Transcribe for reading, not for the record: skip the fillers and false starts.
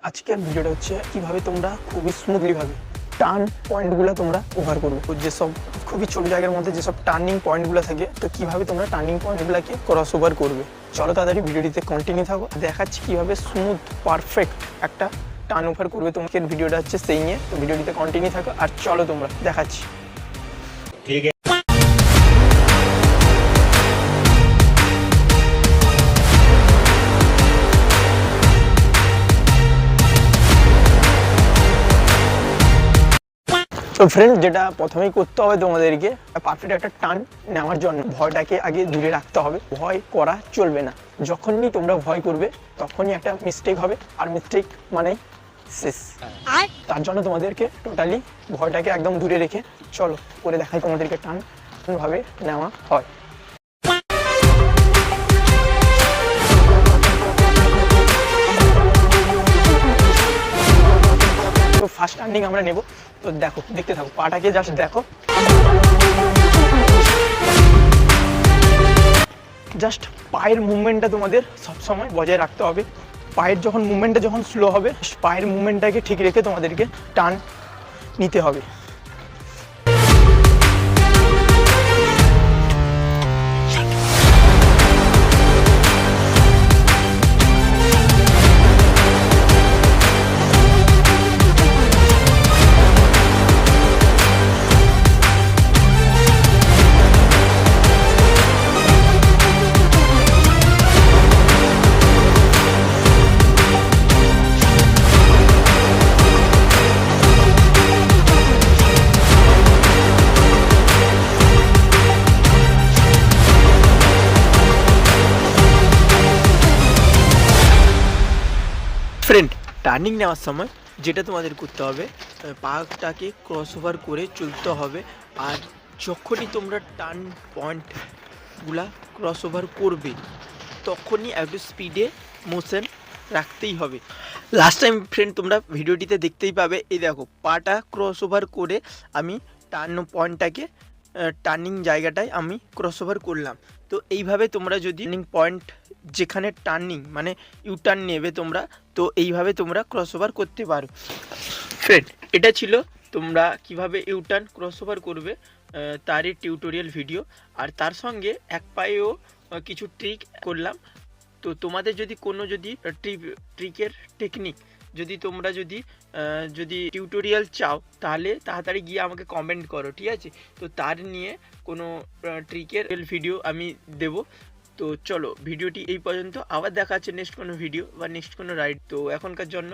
আজকের ভিডিওটা হচ্ছে কিভাবে তোমরা খুবই স্মুথলি ভাবে টার্ন পয়েন্টগুলো তোমরা ওভার করবে। যেসব খুবই ছোট জায়গার মধ্যে যেসব টার্নিং পয়েন্টগুলো থাকে, তো কিভাবে তোমরা টার্নিং পয়েন্টগুলোকে ক্রস ওভার করবে। চলো তাড়াতাড়ি ভিডিওটিতে কন্টিনিউ থাকো, দেখাচ্ছি কিভাবে স্মুথ পারফেক্ট একটা টার্ন ওভার করবে। তোমাকে ভিডিওটা হচ্ছে সেই নিয়ে, তো ভিডিওটিতে কন্টিনিউ থাকো আর চলো তোমরা দেখাচ্ছি। ठीक है। তো ফ্রেন্ড, যেটা প্রথমেই করতে হবে তোমাদেরকে পারফেক্ট একটা টার্ন নেওয়ার জন্য ভয়টাকে আগে দূরে রাখতে হবে। ভয় করা চলবে না। যখনই তোমরা ভয় করবে তখনই একটা মিস্টেক হবে, আর মিস্টেক মানে শেষ। তার জন্য তোমাদেরকে টোটালি ভয়টাকে একদম দূরে রেখে চলো করে দেখাই তোমাদেরকে টার্ন ভাবে নেওয়া হয়। তো ফার্স্ট টার্নিং আমরা নেব, তো দেখো, দেখতে থাকো, পাটাকে জাস্ট দেখো, জাস্ট পায়ের মুভমেন্টটা তোমাদের সবসময় বজায় রাখতে হবে। পায়ের যখন মুভমেন্টটা যখন স্লো হবে, পায়ের মুভমেন্টটাকে ঠিক রেখে তোমাদেরকে টার্ন নিতে হবে। ফ্রেন্ড, টার্নিং নেওয়ার সময় যেটা তোমাদের করতে হবে, পাটাকে ক্রস ওভার করে চলতে হবে। আর যখনই তোমরা টার্ন পয়েন্টগুলা ক্রস ওভার করবে তখনই একটু স্পিডে মোশন রাখতেই হবে। লাস্ট টাইম ফ্রেন্ড তোমরা ভিডিওটিতে দেখতেই পাবে, এই দেখো পাটা ক্রস ওভার করে আমি টার্ন পয়েন্টটাকে টার্নিং জায়গাটায় আমি ক্রস ওভার করলাম। তো এইভাবে তোমরা যদি টার্নিং পয়েন্ট যেখানে টার্নিং মানে ইউ টার্ন নেবে তোমরা, তো এইভাবে তোমরা ক্রস ওভার করতে পারো। ফ্রেন্ড, এটা ছিল তোমরা কিভাবে ইউ টার্ন ক্রস ওভার করবে তারই টিউটোরিয়াল ভিডিও। আর তার সঙ্গে এক পায়েও কিছু ট্রিক করলাম। তো তোমাদের যদি কোনো ট্রিকের টেকনিক যদি তোমরা যদি টিউটোরিয়াল চাও, তাহলে তাড়াতাড়ি গিয়ে আমাকে কমেন্ট করো, ঠিক আছে? তো তার নিয়ে কোনো ট্রিকের ভিডিও আমি দেব। তো চলো ভিডিওটি এই পর্যন্ত, আবার দেখা হচ্ছে নেক্সট কোনো ভিডিও বা নেক্সট কোনো রাইড। তো এখনকার জন্য